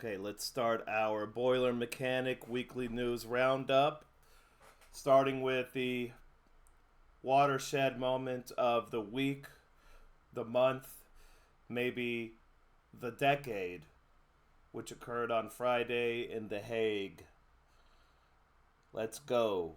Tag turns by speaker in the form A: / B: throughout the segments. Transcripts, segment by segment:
A: Okay, let's start our Boiler Mechanic weekly news roundup, starting with the watershed moment of the week, the month, maybe the decade, which occurred on Friday in The Hague. Let's go.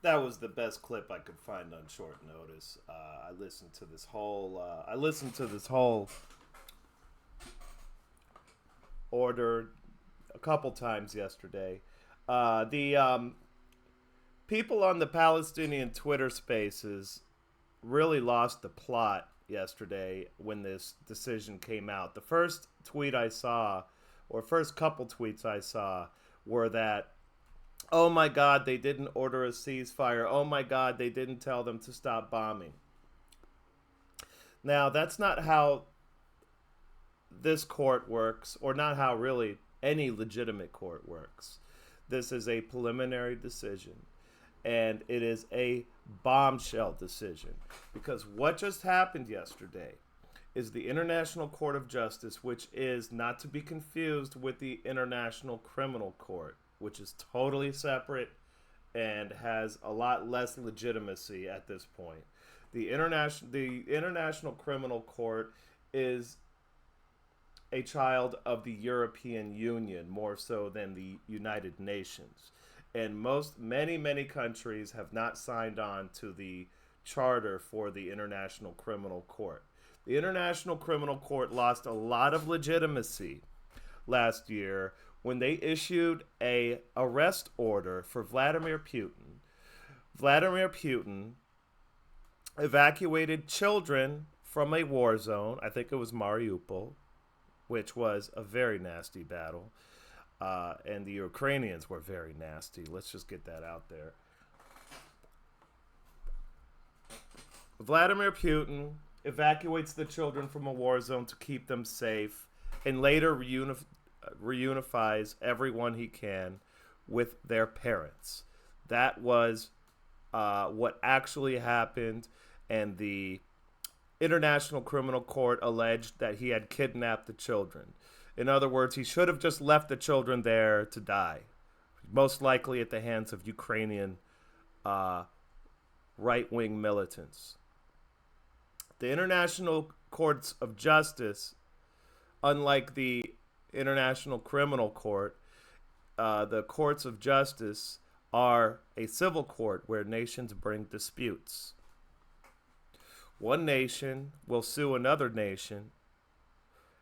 A: That was the best clip I could find on short notice. I listened to this whole. I listened to this whole order a couple times yesterday. The people on the Palestinian Twitter Spaces really lost the plot yesterday when this decision came out. The first tweet I saw, or first couple tweets I saw, were that, oh my God, they didn't order a ceasefire. Oh my God, they didn't tell them to stop bombing. Now, that's not how this court works, or not how really any legitimate court works. This is a preliminary decision, and it is a bombshell decision, because what just happened yesterday is the International Court of Justice, which is not to be confused with the International Criminal Court, which is totally separate and has a lot less legitimacy at this point. The International Criminal Court is a child of the European Union more so than the United Nations. And many countries have not signed on to the charter for the International Criminal Court. The International Criminal Court lost a lot of legitimacy last year when they issued a arrest order for Vladimir Putin. Vladimir Putin evacuated children from a war zone. I think it was Mariupol, which was a very nasty battle. And the Ukrainians were very nasty. Let's just get that out there. Vladimir Putin evacuates the children from a war zone to keep them safe, and later reunifies everyone he can with their parents. That was what actually happened, and the International Criminal Court alleged that he had kidnapped the children. In other words, he should have just left the children there to die, most likely at the hands of Ukrainian right-wing militants. The International Courts of Justice, unlike the International Criminal Court, the courts of justice are a civil court where nations bring disputes. One nation will sue another nation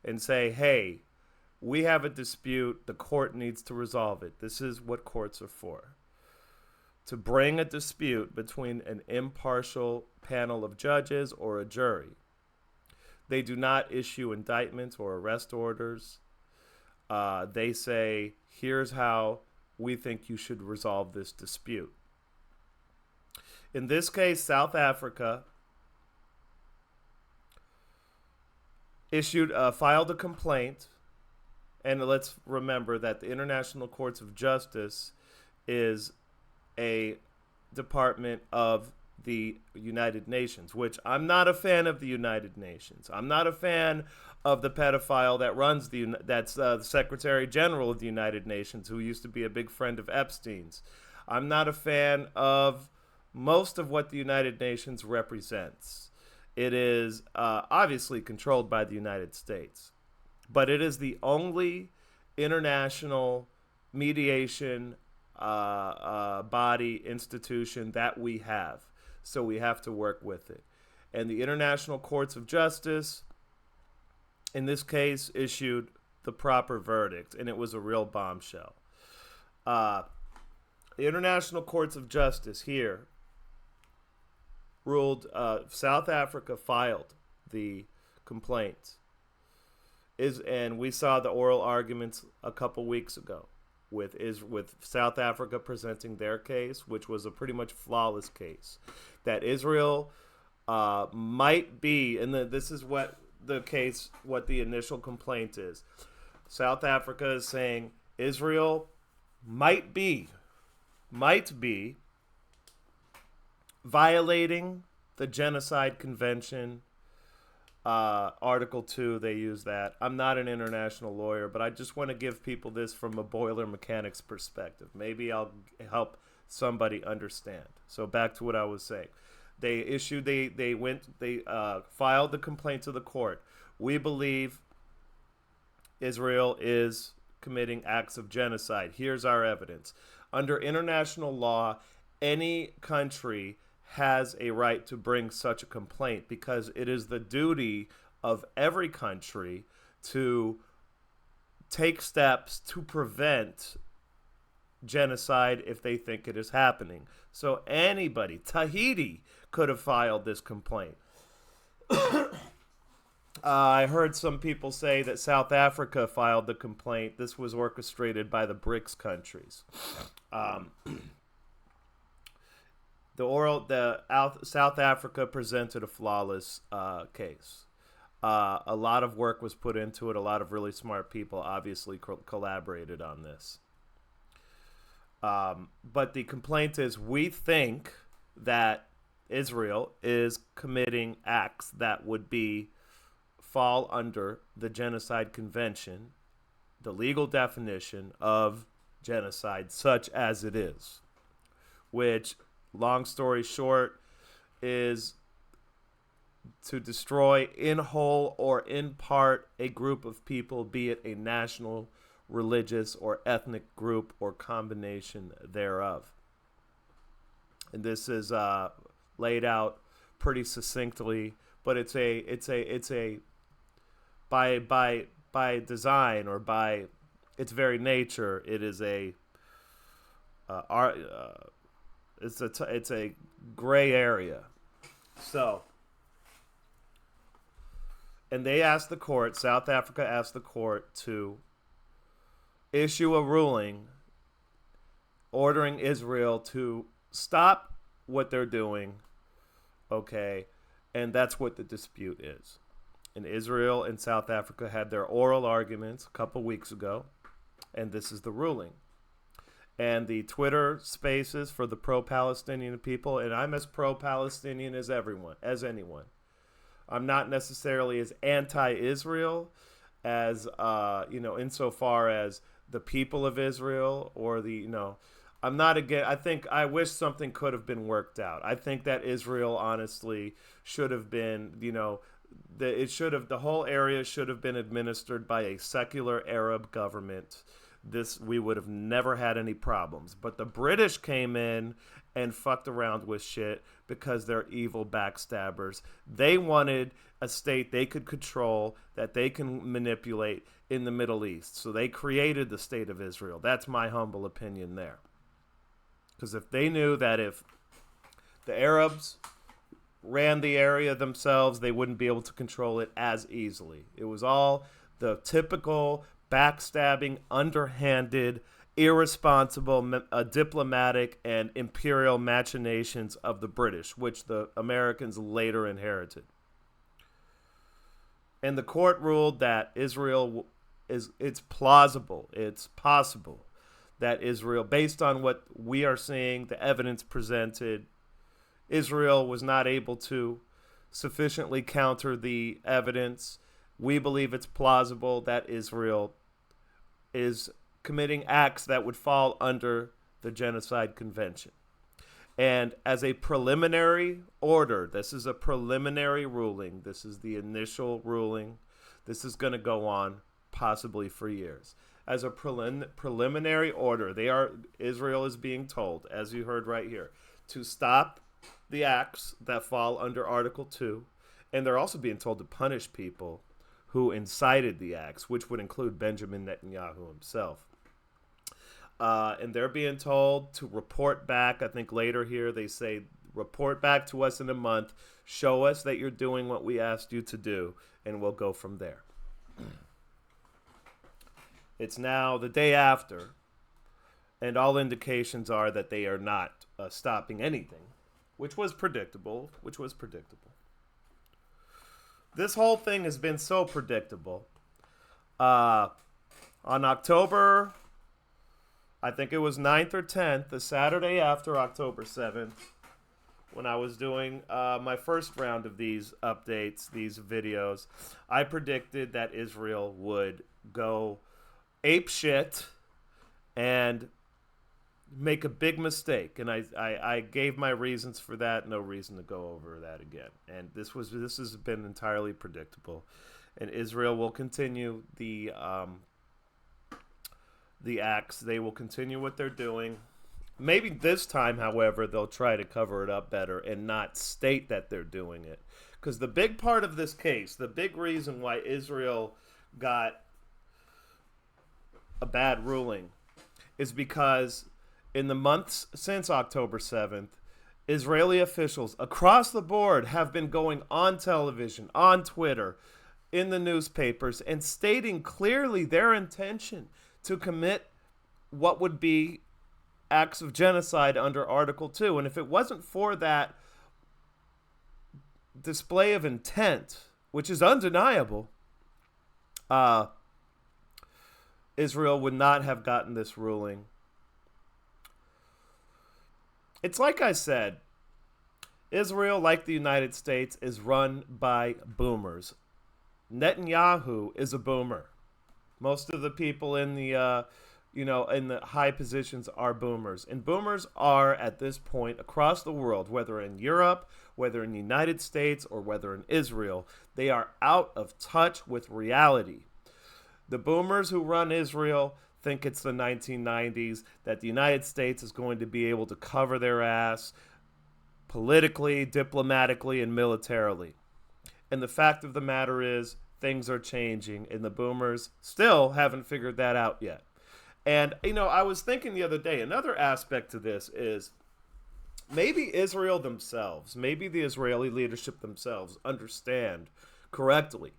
A: and say, hey, we have a dispute, the court needs to resolve it. This is what courts are for. to bring a dispute between an impartial panel of judges or a jury. They do not issue indictments or arrest orders. They say, here's how we think you should resolve this dispute. In this case, South Africa filed a complaint, and let's remember that the International Courts of Justice is a department of the United Nations, which I'm not a fan of the United Nations. I'm not a fan of the pedophile that runs that's the Secretary General of the United Nations, who used to be a big friend of Epstein's. I'm not a fan of most of what the United Nations represents. It is obviously controlled by the United States, but it is the only international mediation body, institution that we have. So we have to work with it. And the International Courts of Justice, in this case, issued the proper verdict, and it was a real bombshell. The International Courts of Justice here ruled South Africa filed the complaint. And we saw the oral arguments a couple weeks ago with South Africa presenting their case, which was a pretty much flawless case, that Israel might be, and this is what the initial complaint is. South Africa is saying Israel might be violating the Genocide Convention, Article 2, they use that. I'm not an international lawyer, but I just want to give people this from a boiler mechanics perspective. Maybe I'll help somebody understand. So back to what I was saying. They filed the complaint to the court. We believe Israel is committing acts of genocide. Here's our evidence. Under international law, any country has a right to bring such a complaint because it is the duty of every country to take steps to prevent genocide if they think it is happening. So anybody, Tahiti could have filed this complaint. I heard some people say that South Africa filed the complaint. This was orchestrated by the BRICS countries. South Africa presented a flawless case. A lot of work was put into it. A lot of really smart people obviously collaborated on this. But the complaint is, we think that Israel is committing acts that would fall under the Genocide Convention, the legal definition of genocide such as it is, which, long story short, is to destroy in whole or in part a group of people, be it a national, religious, or ethnic group or combination thereof. And this is laid out pretty succinctly, but it's a by design, or by its very nature, it is it's a gray area. So, and they asked the court, South Africa asked the court to issue a ruling ordering Israel to stop what they're doing, okay? And that's what the dispute is. And Israel and South Africa had their oral arguments a couple weeks ago, and this is the ruling. And the Twitter spaces for the pro-Palestinian people, and I'm as pro-Palestinian as anyone. I'm not necessarily as anti-Israel as, insofar as the people of Israel or I'm not again. I wish something could have been worked out. I think that Israel honestly should have been, the whole area should have been administered by a secular Arab government. We would have never had any problems. But the British came in and fucked around with shit because they're evil backstabbers. They wanted a state they could control, that they can manipulate in the Middle East. So they created the state of Israel. That's my humble opinion there. Because if they knew that if the Arabs ran the area themselves, they wouldn't be able to control it as easily. It was all the typical backstabbing, underhanded, irresponsible diplomatic and imperial machinations of the British, which the Americans later inherited. And the court ruled that it's plausible, it's possible that Israel, based on what we are seeing, the evidence presented, Israel was not able to sufficiently counter the evidence. We believe it's plausible that Israel is committing acts that would fall under the Genocide Convention. And as a preliminary order, this is a preliminary ruling. This is the initial ruling. This is going to go on possibly for years. As a preliminary order, Israel is being told, as you heard right here, to stop the acts that fall under Article 2, and they're also being told to punish people who incited the acts, which would include Benjamin Netanyahu himself. And they're being told to report back. I think later here they say, report back to us in a month, show us that you're doing what we asked you to do, and we'll go from there. It's now the day after, and all indications are that they are not stopping anything. Which was predictable. This whole thing has been so predictable. On October, I think it was 9th or 10th, the Saturday after October 7th, when I was doing my first round of these updates, these videos, I predicted that Israel would go ape shit and make a big mistake, and I gave my reasons for that. No reason to go over that again. And this has been entirely predictable, and Israel will continue the acts. They will continue what they're doing. Maybe this time, however, they'll try to cover it up better and not state that they're doing it. Because the big part of this case, the big reason why Israel got a bad ruling, is because in the months since October 7th, Israeli officials across the board have been going on television, on Twitter, in the newspapers, and stating clearly their intention to commit what would be acts of genocide under Article 2. And if it wasn't for that display of intent, which is undeniable, Israel would not have gotten this ruling. It's like I said, Israel, like the United States, is run by boomers. Netanyahu is a boomer. Most of the people in the, in the high positions are boomers. And boomers are, at this point, across the world, whether in Europe, whether in the United States, or whether in Israel, they are out of touch with reality. The boomers who run Israel think it's the 1990s, that the United States is going to be able to cover their ass politically, diplomatically, and militarily. And the fact of the matter is, things are changing, and the boomers still haven't figured that out yet. And, I was thinking the other day, another aspect to this is maybe Israel themselves, maybe the Israeli leadership themselves understand correctly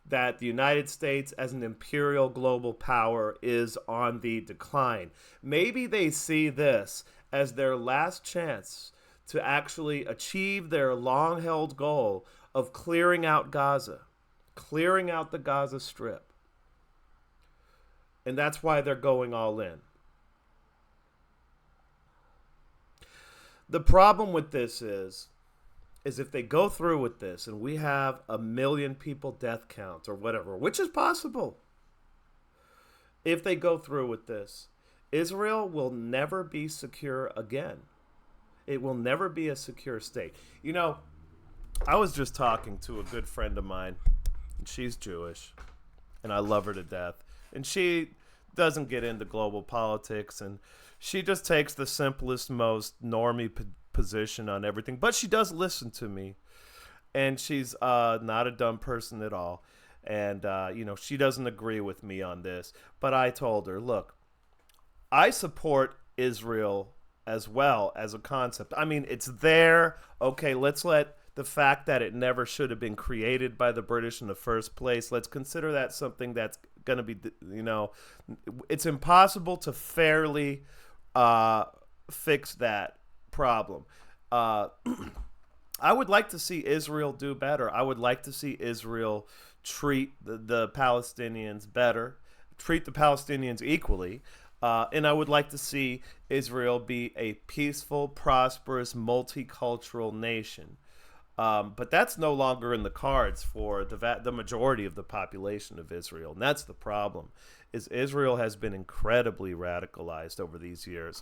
A: that the United States as an imperial global power is on the decline. Maybe they see this as their last chance to actually achieve their long-held goal of clearing out Gaza, clearing out the Gaza Strip. And that's why they're going all in. The problem with this is if they go through with this and we have 1 million people death count or whatever, which is possible, if they go through with this, Israel will never be secure again. It will never be a secure state. I was just talking to a good friend of mine, and she's Jewish, and I love her to death. And she doesn't get into global politics, and she just takes the simplest, most normie position on everything. But she does listen to me, and she's not a dumb person at all. And, she doesn't agree with me on this. But I told her, look, I support Israel as well as a concept. I mean, it's there. Okay, let's let the fact that it never should have been created by the British in the first place, let's consider that something that's going to be, it's impossible to fairly fix that problem. Uh, I would like to see Israel do better. I would like to see Israel treat the Palestinians better, treat the Palestinians equally. And I would like to see Israel be a peaceful, prosperous, multicultural nation. But that's no longer in the cards for the majority of the population of Israel. And that's the problem, is Israel has been incredibly radicalized over these years.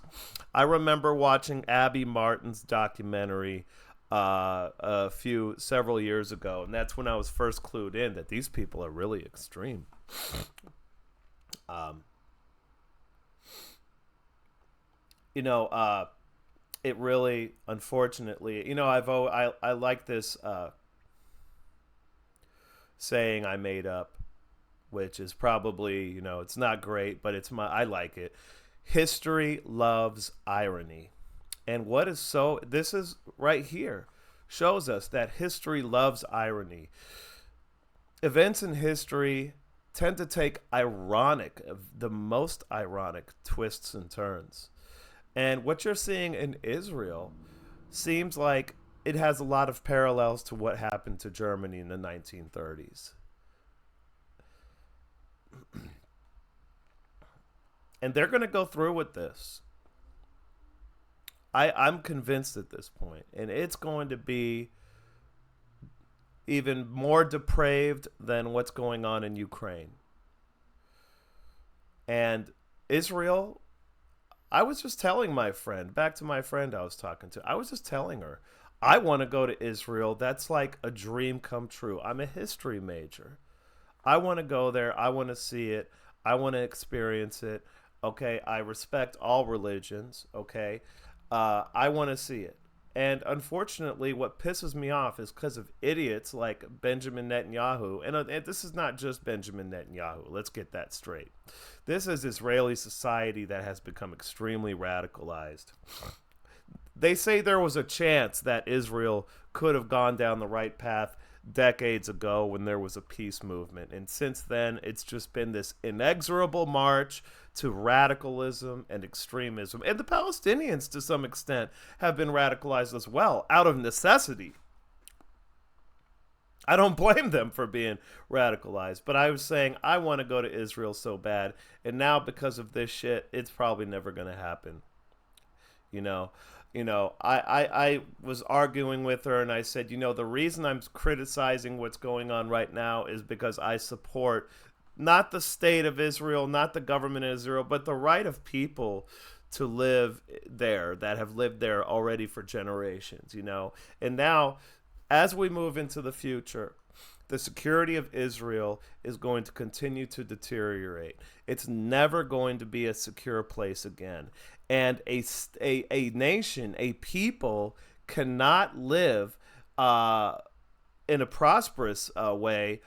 A: I remember watching Abby Martin's documentary several years ago, and that's when I was first clued in that these people are really extreme. You know, it really, unfortunately, I like this saying I made up, which is probably, it's not great, but I like it. History loves irony. And this is right here, shows us that history loves irony. Events in history tend to take the most ironic twists and turns. And what you're seeing in Israel seems like it has a lot of parallels to what happened to Germany in the 1930s. And they're going to go through with this. I'm convinced at this point. And it's going to be even more depraved than what's going on in Ukraine. And Israel, I was just telling my friend, back to my friend I was talking to, I was just telling her, I want to go to Israel. That's like a dream come true. I'm a history major. I want to go there. I want to see it. I want to experience it. Okay, I respect all religions. Okay, I want to see it. And unfortunately, what pisses me off is because of idiots like Benjamin Netanyahu. And this is not just Benjamin Netanyahu. Let's get that straight. This is Israeli society that has become extremely radicalized. They say there was a chance that Israel could have gone down the right path decades ago when there was a peace movement. And since then, it's just been this inexorable march to radicalism and extremism. And the Palestinians, to some extent, have been radicalized as well, out of necessity. I don't blame them for being radicalized, but I was saying I want to go to Israel so bad, and now because of this shit, it's probably never going to happen. I was arguing with her, and I said, the reason I'm criticizing what's going on right now is because I support not the state of Israel, not the government of Israel, but the right of people to live there that have lived there already for generations, And now, as we move into the future, the security of Israel is going to continue to deteriorate. It's never going to be a secure place again. And a nation, a people cannot live in a prosperous way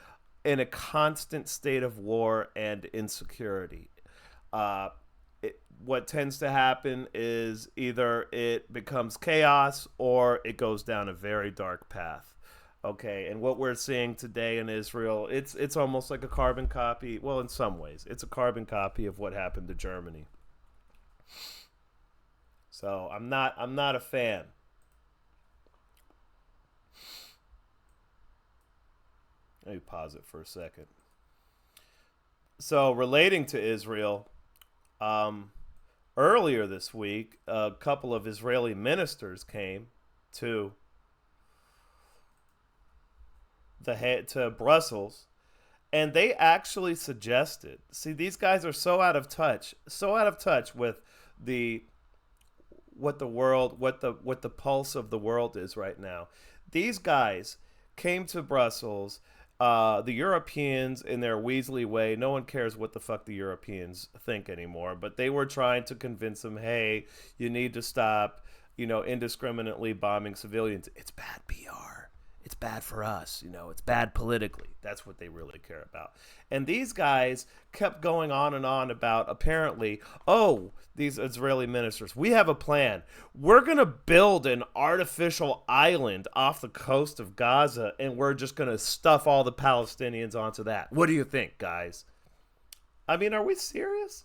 A: in a constant state of war and insecurity. What tends to happen is either it becomes chaos or it goes down a very dark path. Okay, and what we're seeing today in Israel, it's almost like a carbon copy. Well, in some ways, it's a carbon copy of what happened to Germany. So I'm not a fan. Let me pause it for a second. So relating to Israel, earlier this week, a couple of Israeli ministers came to to Brussels, and they actually suggested. See, these guys are so out of touch with what the pulse of the world is right now. These guys came to Brussels. The Europeans, in their Weasley way, no one cares what the fuck the Europeans think anymore, but they were trying to convince them, hey, you need to stop, indiscriminately bombing civilians. It's bad PR. it's bad for us. It's bad politically. That's what they really care about. And these guys kept going on and on about, apparently, oh, these Israeli ministers, we have a plan. We're going to build an artificial island off the coast of Gaza, and we're just going to stuff all the Palestinians onto that. What do you think, guys? I mean, are we serious?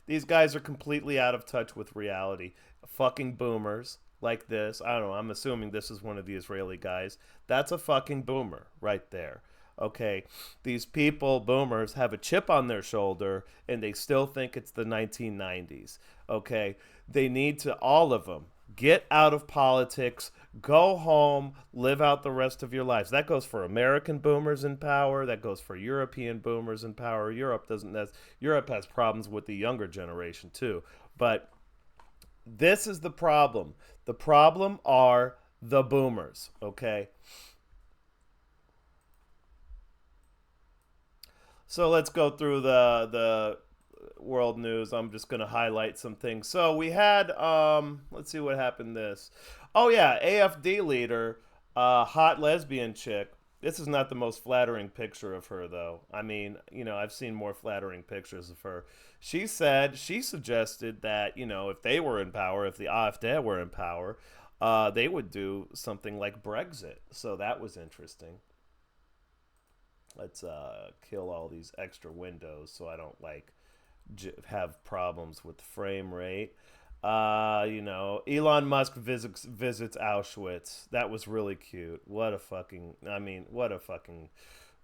A: These guys are completely out of touch with reality. Fucking boomers like this. I don't know. I'm assuming this is one of the Israeli guys. That's a fucking boomer right there. Okay. These people, boomers, have a chip on their shoulder and they still think it's the 1990s. Okay. They need to, all of them, get out of politics, go home, live out the rest of your lives. That goes for American boomers in power. That goes for European boomers in power. Europe has problems with the younger generation too. But this is the problem. The problem are the boomers, okay? So let's go through the world news. I'm just going to highlight some things. So we had, let's see what happened this. Oh, yeah, AFD leader, hot lesbian chick. This is not the most flattering picture of her, though. I mean, I've seen more flattering pictures of her. She suggested that, if they were in power, if the AfD were in power, they would do something like Brexit. So that was interesting. Let's kill all these extra windows so I don't, have problems with frame rate. Elon Musk visits Auschwitz. That was really cute. What a fucking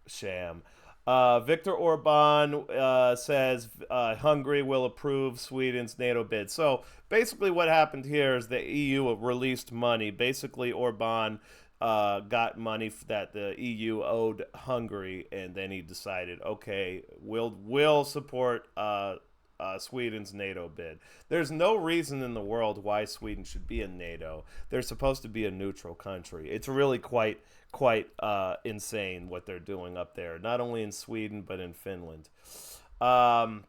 A: sham. Viktor Orban says Hungary will approve Sweden's NATO bid. So basically what happened here is the EU released money. Basically Orban got money that the EU owed Hungary, and then he decided, okay, we'll support Sweden's NATO bid. There's no reason in the world why Sweden should be in NATO. They're supposed to be a neutral country. It's really quite insane what they're doing up there, not only in Sweden but in Finland. The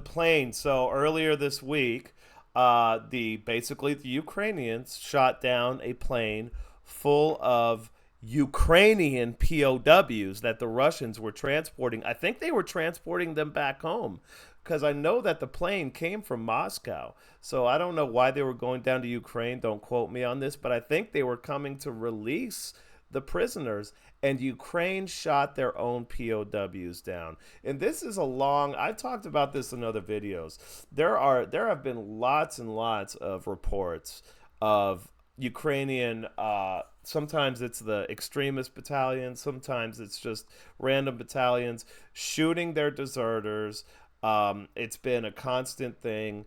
A: plane. So earlier this week, the Ukrainians shot down a plane full of Ukrainian POWs that the Russians were transporting. I think they were transporting them back home, because I know that the plane came from Moscow. So I don't know why they were going down to Ukraine. Don't quote me on this, but I think they were coming to release the prisoners, and Ukraine shot their own POWs down. And this is I've talked about this in other videos. There have been lots and lots of reports of Ukrainian, sometimes it's the extremist battalions, sometimes it's just random battalions shooting their deserters. It's been a constant thing.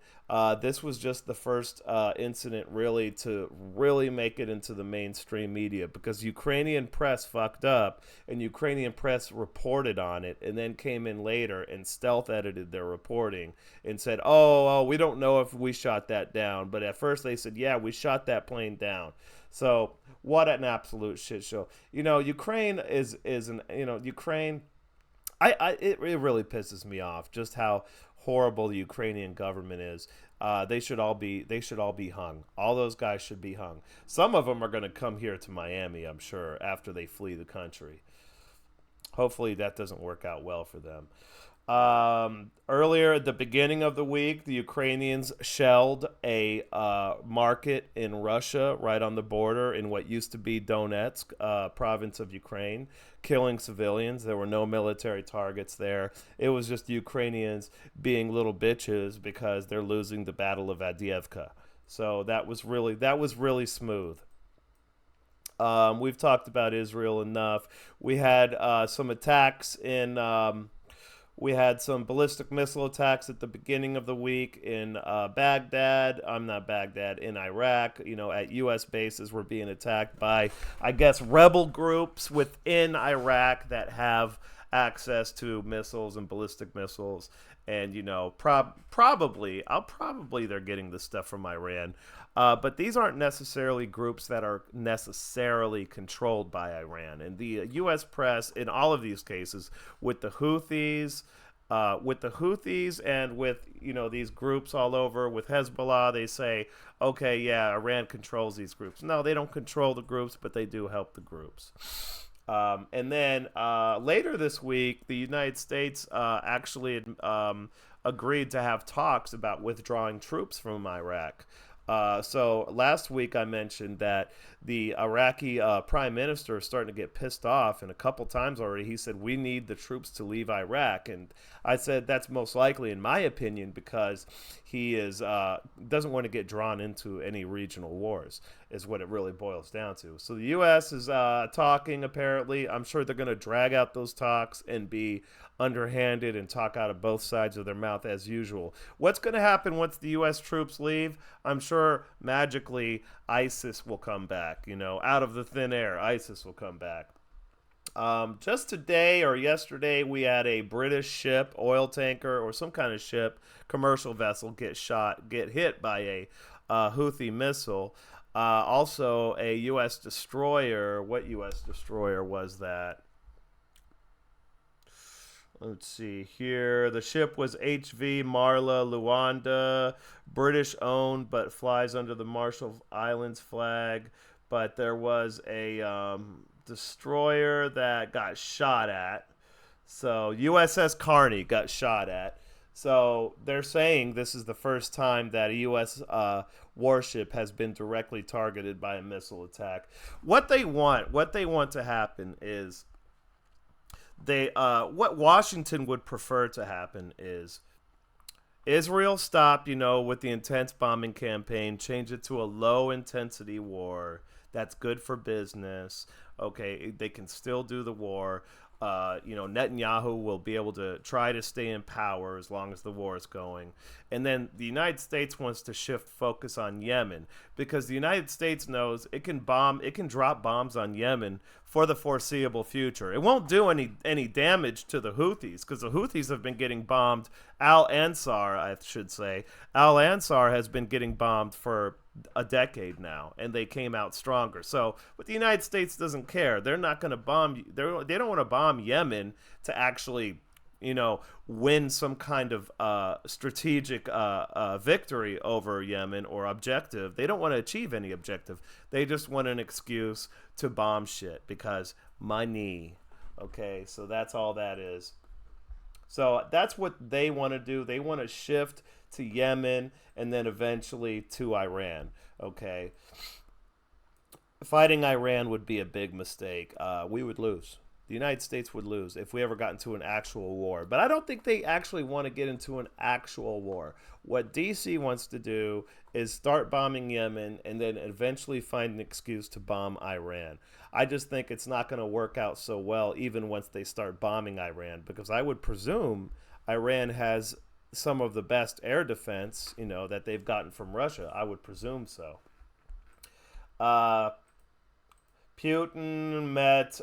A: This was just the first incident really to really make it into the mainstream media, because Ukrainian press fucked up and Ukrainian press reported on it and then came in later and stealth edited their reporting and said, oh, we don't know if we shot that down. But at first they said, yeah, we shot that plane down. So what an absolute shit show. Ukraine Ukraine, it really pisses me off just how horrible the Ukrainian government is. They should all be hung. All those guys should be hung. Some of them are going to come here to Miami, I'm sure, after they flee the country. Hopefully that doesn't work out well for them. Earlier at the beginning of the week, the Ukrainians shelled a market in Russia right on the border in what used to be Donetsk province of Ukraine, killing civilians. There were no military targets there. It was just Ukrainians being little bitches because they're losing the Battle of Avdiivka. So that was really smooth. We've talked about Israel enough. We had some attacks we had some ballistic missile attacks at the beginning of the week in in Iraq. At U.S. bases were being attacked by, I guess, rebel groups within Iraq that have access to missiles and ballistic missiles. And, probably they're getting this stuff from Iran. But these aren't necessarily groups that are necessarily controlled by Iran. And the U.S. press, in all of these cases, with the Houthis, with the Houthis and with these groups all over with Hezbollah. They say, okay, yeah, Iran controls these groups. No, they don't control the groups, but they do help the groups. And then later this week, the United States actually agreed to have talks about withdrawing troops from Iraq. So last week I mentioned that the Iraqi prime minister is starting to get pissed off, and a couple times already he said we need the troops to leave Iraq, and I said that's most likely, in my opinion, because he is doesn't want to get drawn into any regional wars, is what it really boils down to. So the U.S. is talking. Apparently, I'm sure they're going to drag out those talks and be underhanded and talk out of both sides of their mouth as usual. What's going to happen once the U.S. troops leave? I'm sure magically ISIS will come back. Out of the thin air, ISIS will come back. Just today or yesterday, we had a British ship, oil tanker, or some kind of ship, commercial vessel, get hit by a Houthi missile. Also, a U.S. destroyer. What U.S. destroyer was that? Let's see here. The ship was HV Marla Luanda, British owned, but flies under the Marshall Islands flag. But there was a destroyer that got shot at. So USS Carney got shot at. So they're saying this is the first time that a U.S. Warship has been directly targeted by a missile attack. What they want to happen is what Washington would prefer to happen is Israel stop, with the intense bombing campaign, change it to a low intensity war. That's good for business. Okay, they can still do the war. Netanyahu will be able to try to stay in power as long as the war is going. And then the United States wants to shift focus on Yemen because the United States knows it can drop bombs on Yemen for the foreseeable future. It won't do any damage to the Houthis because the Houthis have been getting bombed. Al-Ansar, I should say. Al-Ansar has been getting bombed for a decade now, and they came out stronger. So, but the United States doesn't care. They're not going to bomb. They don't want to bomb Yemen to actually, win some kind of strategic victory over Yemen or objective. They don't want to achieve any objective. They just want an excuse to bomb shit because money. Okay, so that's all that is. So that's what they want to do. They want to shift to Yemen and then eventually to Iran. Okay. Fighting Iran would be a big mistake. We would lose. The United States would lose if we ever got into an actual war. But I don't think they actually want to get into an actual war. What DC wants to do is start bombing Yemen and then eventually find an excuse to bomb Iran. I just think it's not going to work out so well even once they start bombing Iran, because I would presume Iran has some of the best air defense, that they've gotten from Russia. I would presume so. Putin met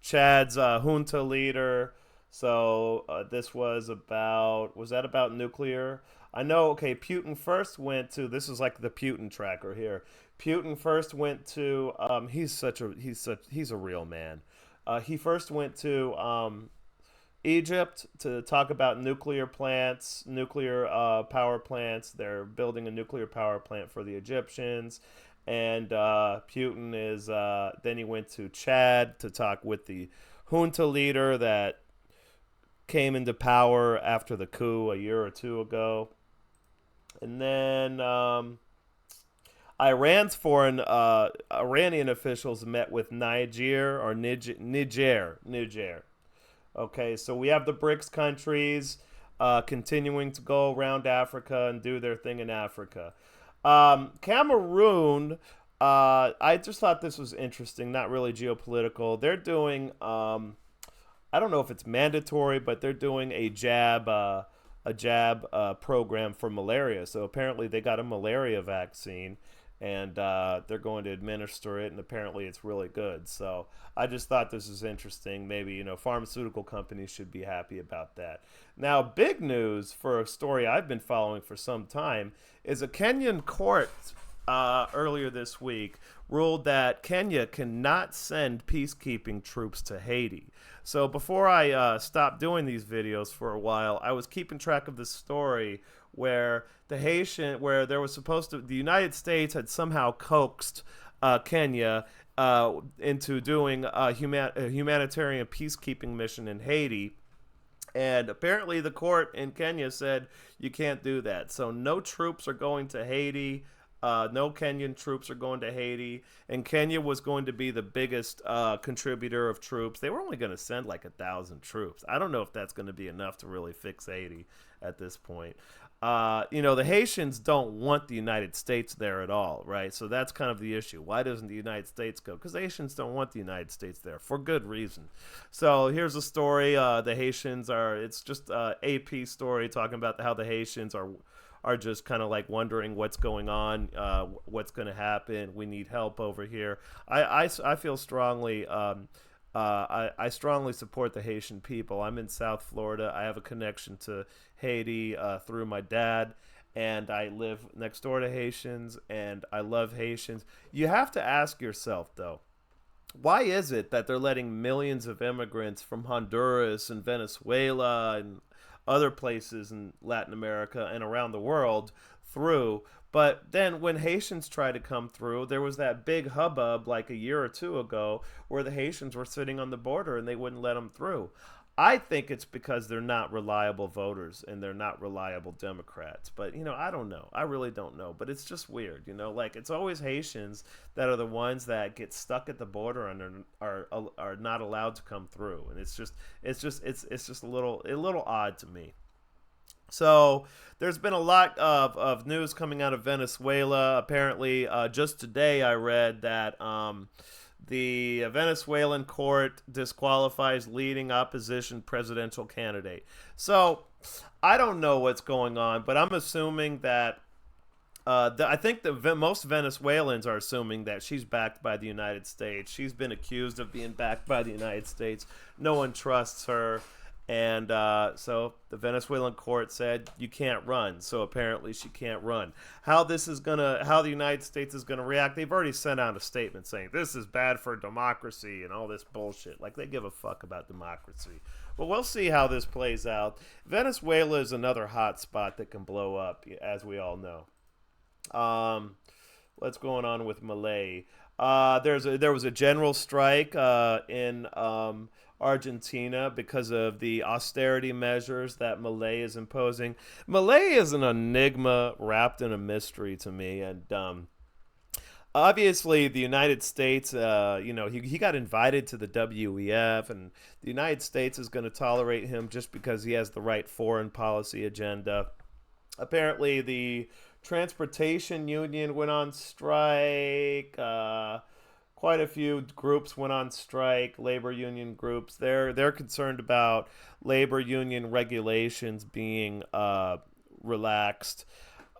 A: Chad's junta leader. So this was that about nuclear? I know, okay, Putin first went to, this is like the Putin tracker here. Putin first went to, he's a real man. He first went to Egypt to talk about nuclear power plants. They're building a nuclear power plant for the Egyptians. And Putin is, then he went to Chad to talk with the junta leader that came into power after the coup a year or two ago. And then Iranian officials met with Niger. Okay, so we have the BRICS countries continuing to go around Africa and do their thing in Africa. Cameroon, I just thought this was interesting, not really geopolitical. They're doing, I don't know if it's mandatory, but they're doing a jab program for malaria. So apparently they got a malaria vaccine, and they're going to administer it, and apparently it's really good. So I just thought this was interesting. Maybe, pharmaceutical companies should be happy about that. Now, big news for a story I've been following for some time is a Kenyan court earlier this week ruled that Kenya cannot send peacekeeping troops to Haiti. So before I stopped doing these videos for a while, I was keeping track of this story where where there was supposed to, the United States had somehow coaxed Kenya into doing a humanitarian peacekeeping mission in Haiti. And apparently, the court in Kenya said you can't do that. So, no troops are going to Haiti. No Kenyan troops are going to Haiti. And Kenya was going to be the biggest contributor of troops. They were only going to send like 1,000 troops. I don't know if that's going to be enough to really fix Haiti at this point. The Haitians don't want the United States there at all, right? So that's kind of the issue. Why doesn't the United States go? Because the Haitians don't want the United States there for good reason. So here's a story. The Haitians it's just a AP story talking about how the Haitians are just kind of like wondering what's going on, what's going to happen. We need help over here. I feel strongly. I strongly support the Haitian people. I'm in South Florida. I have a connection to Haiti through my dad, and I live next door to Haitians, and I love Haitians. You have to ask yourself, though, why is it that they're letting millions of immigrants from Honduras and Venezuela and other places in Latin America and around the world through? But then when Haitians tried to come through, there was that big hubbub like a year or two ago where the Haitians were sitting on the border and they wouldn't let them through. I think it's because they're not reliable voters and they're not reliable Democrats. But, I don't know. I really don't know. But it's just weird, like it's always Haitians that are the ones that get stuck at the border and are not allowed to come through. And it's just a little odd to me. So there's been a lot of news coming out of Venezuela. Apparently, just today I read that the Venezuelan court disqualifies leading opposition presidential candidate. So I don't know what's going on, but I'm assuming that I think most Venezuelans are assuming that she's backed by the United States. She's been accused of being backed by the United States. No one trusts her. And so the Venezuelan court said you can't run. So apparently she can't run. How the United States is gonna react? They've already sent out a statement saying this is bad for democracy and all this bullshit. Like they give a fuck about democracy. But we'll see how this plays out. Venezuela is another hot spot that can blow up, as we all know. What's going on with Malay? There was a general strike in Argentina because of the austerity measures that Malay is imposing. Malay is an enigma wrapped in a mystery to me, and obviously the United States, he got invited to the WEF, and the United States is going to tolerate him just because he has the right foreign policy agenda. Apparently, the transportation union went on strike. Quite a few groups went on strike, labor union groups. They're concerned about labor union regulations being relaxed.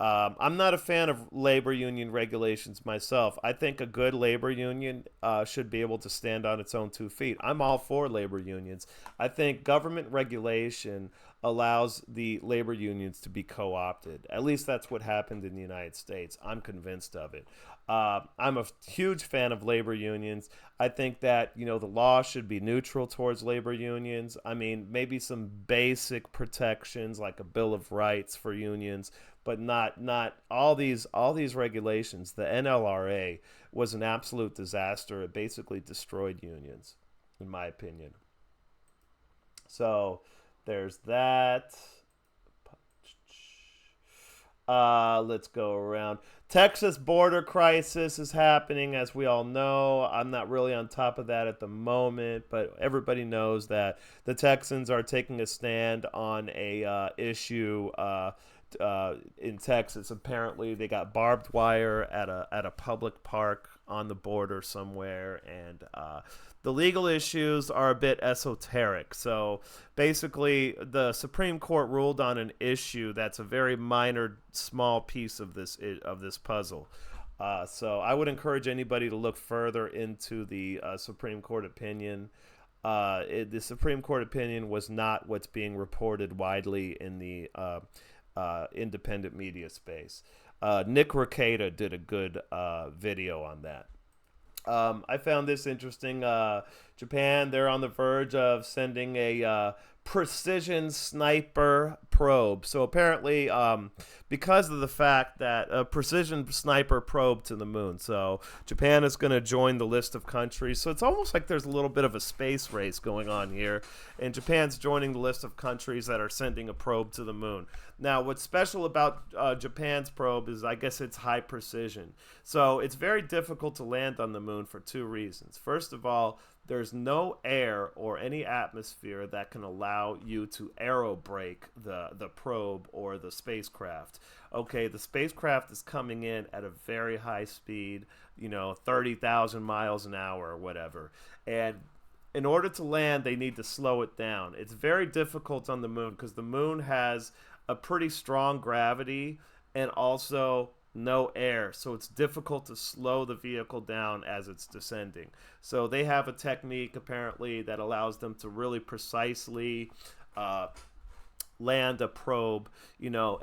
A: I'm not a fan of labor union regulations myself. I think a good labor union should be able to stand on its own 2 feet. I'm all for labor unions. I think government regulation allows the labor unions to be co-opted. At least that's what happened in the United States. I'm convinced of it. I'm a huge fan of labor unions. I think that, the law should be neutral towards labor unions. I mean, maybe some basic protections like a Bill of Rights for unions, but not all these regulations. The NLRA was an absolute disaster. It basically destroyed unions, in my opinion. So there's that. Let's go around. Texas border crisis is happening, as we all know. I'm not really on top of that at the moment, but everybody knows that the Texans are taking a stand on a issue in Texas. Apparently, they got barbed wire at a public park on the border somewhere, and the legal issues are a bit esoteric. So basically, the Supreme Court ruled on an issue that's a very minor, small piece of this puzzle. So I would encourage anybody to look further into the Supreme Court opinion. The Supreme Court opinion was not what's being reported widely in the independent media space. Nick Rekieta did a good video on that. I found this interesting. Japan, they're on the verge of sending a precision sniper probe. So apparently, because of the fact that a precision sniper probe to the moon. So Japan is going to join the list of countries. So it's almost like there's a little bit of a space race going on here. And Japan's joining the list of countries that are sending a probe to the moon. Now, what's special about Japan's probe is, I guess, it's high precision. So it's very difficult to land on the moon for two reasons. First of all, there's no air or any atmosphere that can allow you to aerobrake the probe or the spacecraft. Okay, the spacecraft is coming in at a very high speed, 30,000 miles an hour or whatever. And in order to land, they need to slow it down. It's very difficult on the moon because the moon has a pretty strong gravity and also no air, so it's difficult to slow the vehicle down as it's descending. So they have a technique apparently that allows them to really precisely land a probe,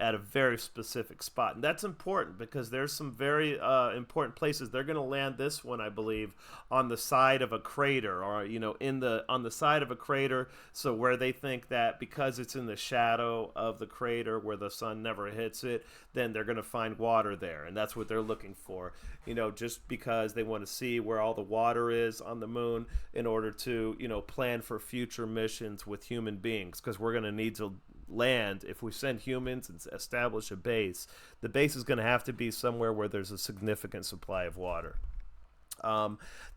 A: at a very specific spot. And that's important because there's some very important places. They're going to land this one, I believe, on the side of a crater, or on the side of a crater, so where they think that because it's in the shadow of the crater where the sun never hits it, then they're going to find water there. And that's what they're looking for, just because they want to see where all the water is on the moon in order to, plan for future missions with human beings, because we're going to need to land. If we send humans and establish a base, the base is going to have to be somewhere where there's a significant supply of water.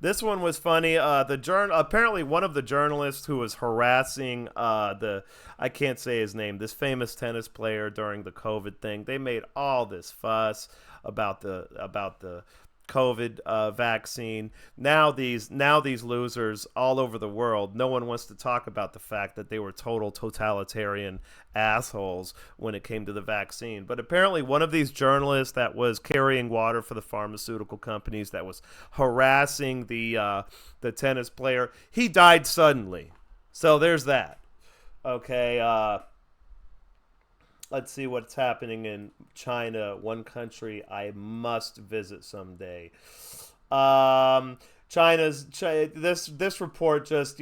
A: This one was funny. Apparently one of the journalists who was harassing I can't say his name, this famous tennis player during the COVID thing. They made all this fuss about the COVID vaccine. Now these losers all over the world, no one wants to talk about the fact that they were total totalitarian assholes when it came to the vaccine. But apparently one of these journalists that was carrying water for the pharmaceutical companies, that was harassing the tennis player, he died suddenly. So there's that. Okay, let's see what's happening in China, one country I must visit someday. This report just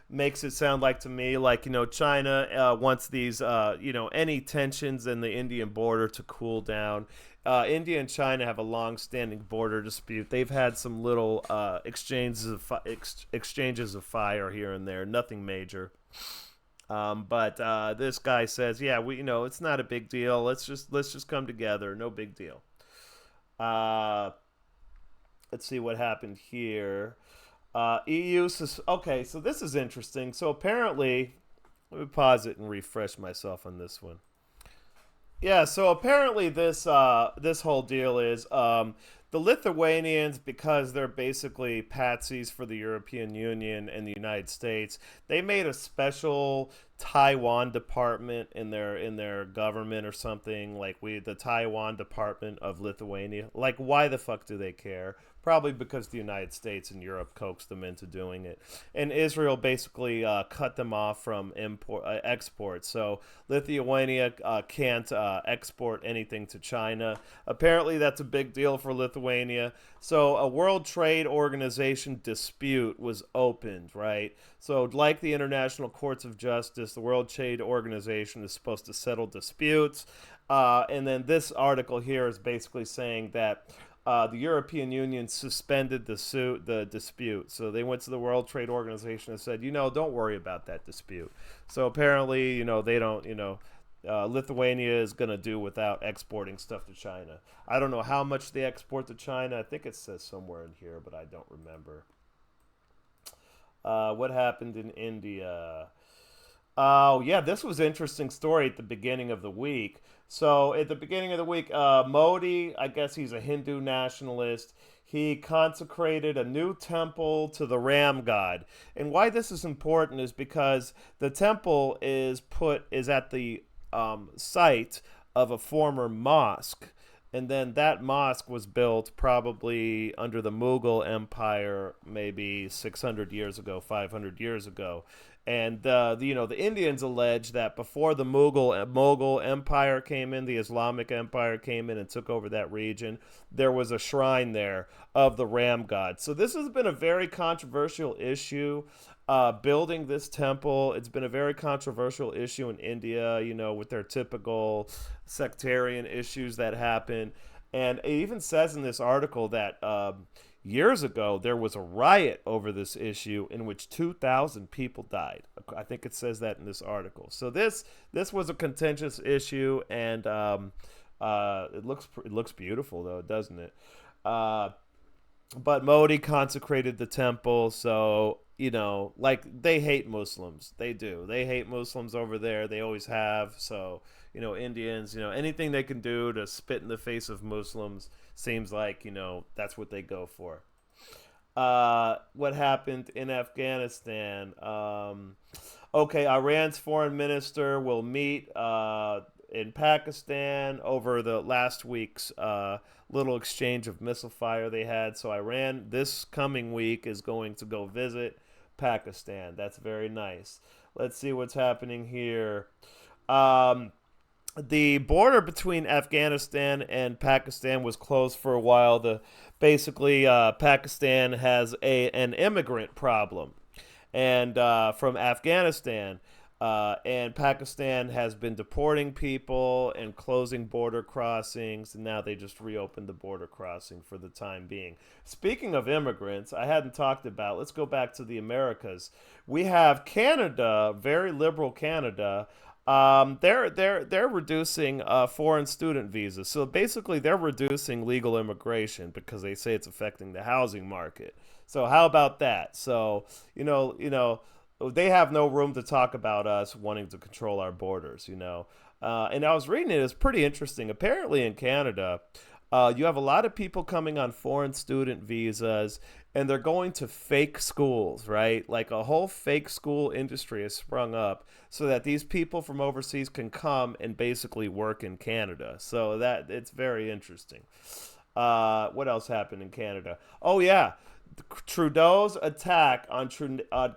A: makes it sound like to me like China wants these any tensions in the Indian border to cool down. India and China have a long-standing border dispute. They've had some little exchanges of fire here and there, nothing major. But this guy says, yeah, it's not a big deal. Let's just come together. No big deal. Let's see what happened here. Okay, so this is interesting. So apparently, let me pause it and refresh myself on this one. Yeah, so apparently this whole deal is the Lithuanians, because they're basically patsies for the European Union and the United States, they made a special Taiwan department in their government or something, like the Taiwan Department of Lithuania. Like, why the fuck do they care? Probably because the United States and Europe coaxed them into doing it. And Israel basically cut them off from export. So Lithuania can't export anything to China. Apparently that's a big deal for Lithuania. So a World Trade Organization dispute was opened, right? So like the International Courts of Justice, the World Trade Organization is supposed to settle disputes. And then this article here is basically saying that the European Union suspended the dispute. So they went to the World Trade Organization and said, don't worry about that dispute. So apparently, they don't, Lithuania is going to do without exporting stuff to China. I don't know how much they export to China. I think it says somewhere in here, but I don't remember. What happened in India? Oh, yeah, this was an interesting story at the beginning of the week. So at the beginning of the week, Modi, I guess he's a Hindu nationalist. He consecrated a new temple to the Ram god. And why this is important is because the temple is at the site of a former mosque. And then that mosque was built probably under the Mughal Empire, maybe 600 years ago, 500 years ago. And the Indians allege that before the Mughal Empire came in, the Islamic Empire came in and took over that region, there was a shrine there of the Ram god. So this has been a very controversial issue. Building this temple, it's been a very controversial issue in India. With their typical sectarian issues that happen. And it even says in this article that years ago there was a riot over this issue in which 2,000 people died. I think it says that in this article. So this was a contentious issue, and it looks beautiful though, doesn't it? But Modi consecrated the temple, so like, they hate Muslims. They do. They hate Muslims over there. They always have. So Indians, anything they can do to spit in the face of Muslims seems like that's what they go for. What happened in Afghanistan? Okay, Iran's foreign minister will meet in Pakistan over the last week's little exchange of missile fire they had. So Iran this coming week is going to go visit Pakistan. That's very nice. Let's see what's happening here. The border between Afghanistan and Pakistan was closed for a while. Basically, Pakistan has an immigrant problem, and from Afghanistan, and Pakistan has been deporting people and closing border crossings, and now they just reopened the border crossing for the time being. Speaking of immigrants, I hadn't talked about. Let's go back to the Americas. We have Canada, very liberal Canada. They're reducing foreign student visas. So basically, they're reducing legal immigration because they say it's affecting the housing market. So how about that? So they have no room to talk about us wanting to control our borders. And I was reading it. It's pretty interesting. Apparently, in Canada, you have a lot of people coming on foreign student visas, and they're going to fake schools, right? Like, a whole fake school industry has sprung up so that these people from overseas can come and basically work in Canada. So that it's very interesting. What else happened in Canada? Oh yeah, Trudeau's attack on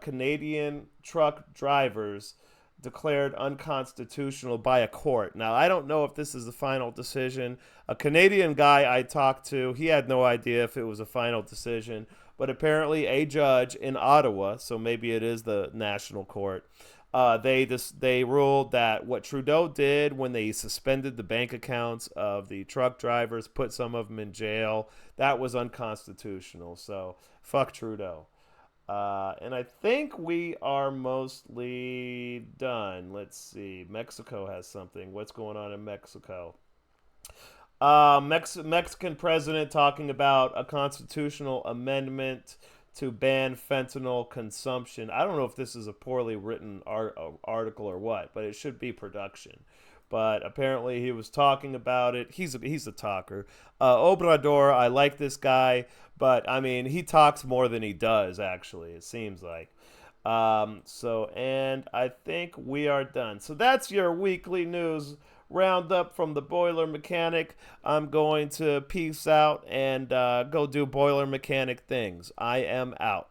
A: Canadian truck drivers declared unconstitutional by a court. Now, I don't know if this is the final decision. A Canadian guy I talked to, he had no idea if it was a final decision, but apparently a judge in Ottawa, so maybe it is the national court, they ruled that what Trudeau did when they suspended the bank accounts of the truck drivers, put some of them in jail, that was unconstitutional. So fuck Trudeau. And I think we are mostly done. Let's see. Mexico has something. What's going on in Mexico? Mexican president talking about a constitutional amendment to ban fentanyl consumption. I don't know if this is a poorly written article or what, but it should be production. But apparently he was talking about it. He's a talker. Obrador, I like this guy, but I mean, he talks more than he does, actually, it seems like. And I think we are done. So that's your weekly news roundup from the Boiler Mechanic. I'm going to peace out and go do Boiler Mechanic things. I am out.